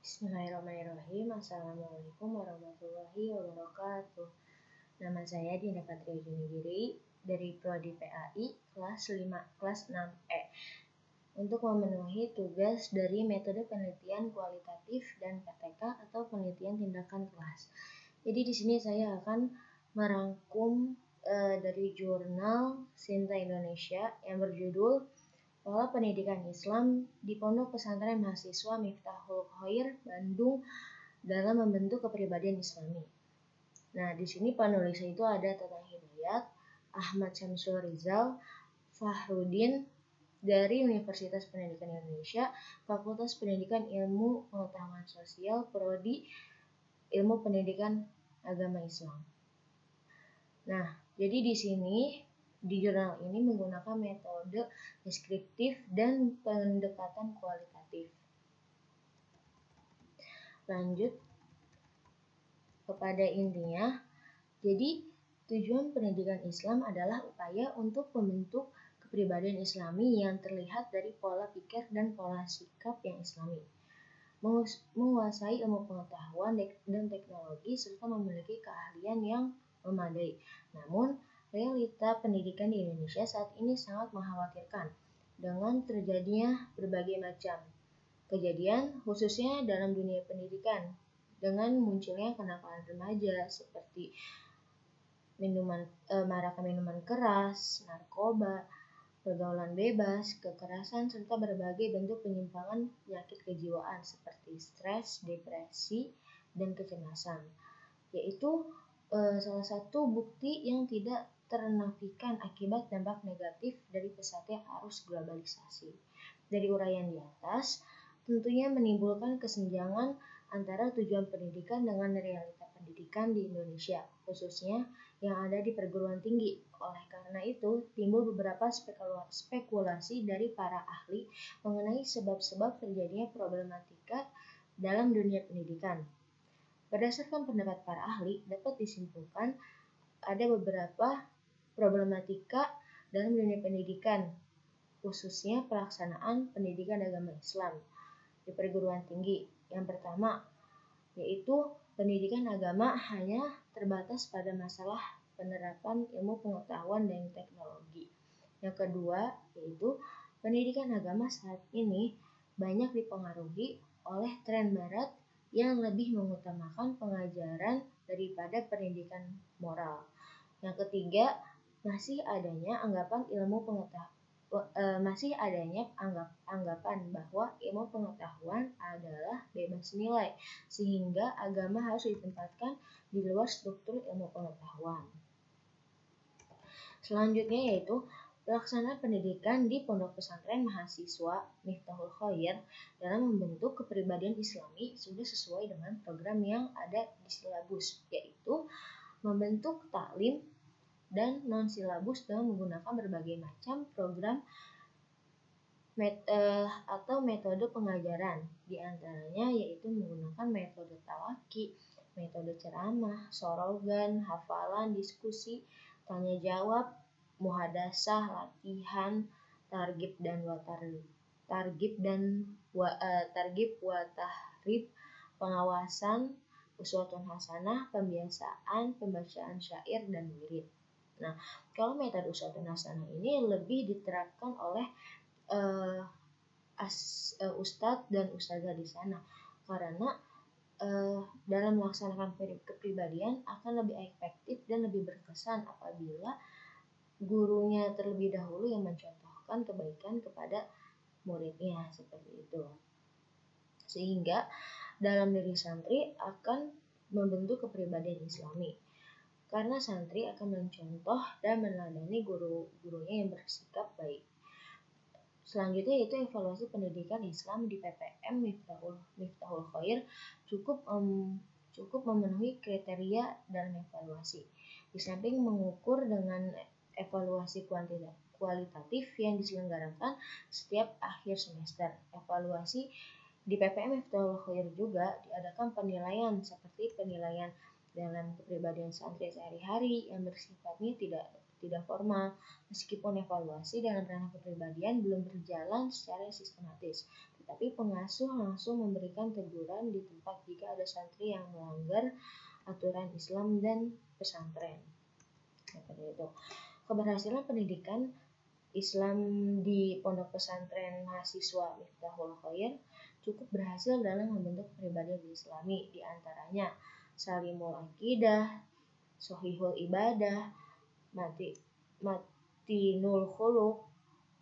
Bismillahirrahmanirrahim. Assalamualaikum warahmatullahi wabarakatuh. Nama saya Dinda Patria Junigiri dari Prodi PAI kelas 6E untuk memenuhi tugas dari metode penelitian kualitatif dan PTK atau penelitian tindakan kelas. Jadi di sini saya akan merangkum dari jurnal Sinta Indonesia yang berjudul Pola Pendidikan Islam di Pondok Pesantren Mahasiswa Miftahul Khoir, Bandung dalam membentuk kepribadian Islami. Nah, di sini penulisnya itu ada Tatang Hidayat, Ahmad Syamsul Rizal, Fahrudin dari Universitas Pendidikan Indonesia, Fakultas Pendidikan Ilmu Pengetahuan Sosial, Prodi Ilmu Pendidikan Agama Islam. Nah, jadi di sini di jurnal ini menggunakan metode deskriptif dan pendekatan kualitatif. Lanjut kepada intinya. Jadi, tujuan pendidikan Islam adalah upaya untuk membentuk kepribadian Islami yang terlihat dari pola pikir dan pola sikap yang Islami, menguasai ilmu pengetahuan dan teknologi, serta memiliki keahlian yang memadai. Namun, realita pendidikan di Indonesia saat ini sangat mengkhawatirkan dengan terjadinya berbagai macam kejadian, khususnya dalam dunia pendidikan, dengan munculnya kenakalan remaja seperti maraknya minuman keras, narkoba, pergaulan bebas, kekerasan, serta berbagai bentuk penyimpangan penyakit kejiwaan seperti stres, depresi, dan kecemasan, yaitu salah satu bukti yang tidak ternafikan akibat dampak negatif dari pesatnya arus globalisasi. Dari uraian di atas, tentunya menimbulkan kesenjangan antara tujuan pendidikan dengan realita pendidikan di Indonesia, khususnya yang ada di perguruan tinggi. Oleh karena itu, timbul beberapa spekulasi dari para ahli mengenai sebab-sebab terjadinya problematika dalam dunia pendidikan. Berdasarkan pendapat para ahli, dapat disimpulkan ada beberapa problematika dalam dunia pendidikan, khususnya pelaksanaan pendidikan agama Islam di perguruan tinggi. Yang pertama, yaitu pendidikan agama hanya terbatas pada masalah penerapan ilmu pengetahuan dan teknologi. Yang kedua, yaitu pendidikan agama saat ini banyak dipengaruhi oleh tren barat yang lebih mengutamakan pengajaran daripada pendidikan moral. Yang ketiga, masih adanya anggapan bahwa ilmu pengetahuan adalah bebas nilai, sehingga agama harus ditempatkan di luar struktur ilmu pengetahuan. Selanjutnya yaitu pelaksanaan pendidikan di Pondok Pesantren Mahasiswa Miftahul Khoir dalam membentuk kepribadian Islami sudah sesuai dengan program yang ada di silabus, yaitu membentuk taklim dan non-silabus dengan menggunakan berbagai macam program atau metode pengajaran. Di antaranya yaitu menggunakan metode talaki, metode ceramah, sorogan, hafalan, diskusi, tanya jawab, muhadasah, latihan, targhib wa tahrib, pengawasan, uswatun hasanah, pembiasaan, pembacaan syair dan wirid. Nah, kalau metode uswatun hasanah ini lebih diterapkan oleh ustadz dan ustazah di sana, karena dalam melaksanakan kepribadian akan lebih efektif dan lebih berkesan apabila gurunya terlebih dahulu yang mencontohkan kebaikan kepada muridnya, seperti itu. Sehingga dalam diri santri akan membentuk kepribadian Islami, karena santri akan mencontoh dan meneladani guru-gurunya yang bersikap baik. Selanjutnya yaitu evaluasi pendidikan Islam di PPM Miftahul Khoir cukup memenuhi kriteria dalam evaluasi. Di samping mengukur dengan evaluasi kualitatif yang diselenggarakan setiap akhir semester, evaluasi di PPM Miftahul Khoir juga diadakan penilaian seperti penilaian dalam kepribadian santri sehari-hari yang bersifatnya tidak formal, meskipun evaluasi dalam ranah kepribadian belum berjalan secara sistematis, Tapi pengasuh langsung memberikan teguran di tempat jika ada santri yang melanggar aturan Islam dan pesantren. Itu. Keberhasilan pendidikan Islam di pondok pesantren mahasiswa Miftahul Khair cukup berhasil dalam membentuk pribadi Islami, di antaranya salimul aqidah, sohihul ibadah, matinul khuluq,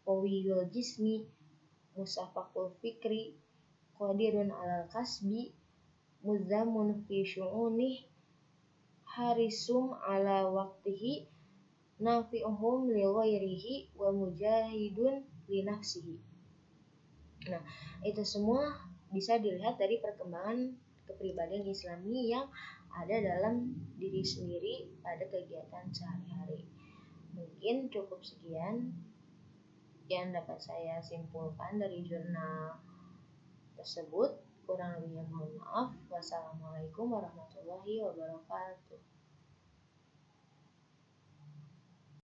qawiyul jismi, musafakul fikri, qadirun alal kasbi, muzzamun fi syu'unih, harisum ala waqtihi, nafi'uhum li ghairihi, wa mujahidun li nafsihi. Nah, itu semua bisa dilihat dari perkembangan kepribadian Islami yang ada dalam diri sendiri pada kegiatan sehari-hari. Mungkin cukup sekian yang dapat saya simpulkan dari jurnal tersebut. Kurang lebihnya mohon maaf. Wassalamualaikum warahmatullahi wabarakatuh.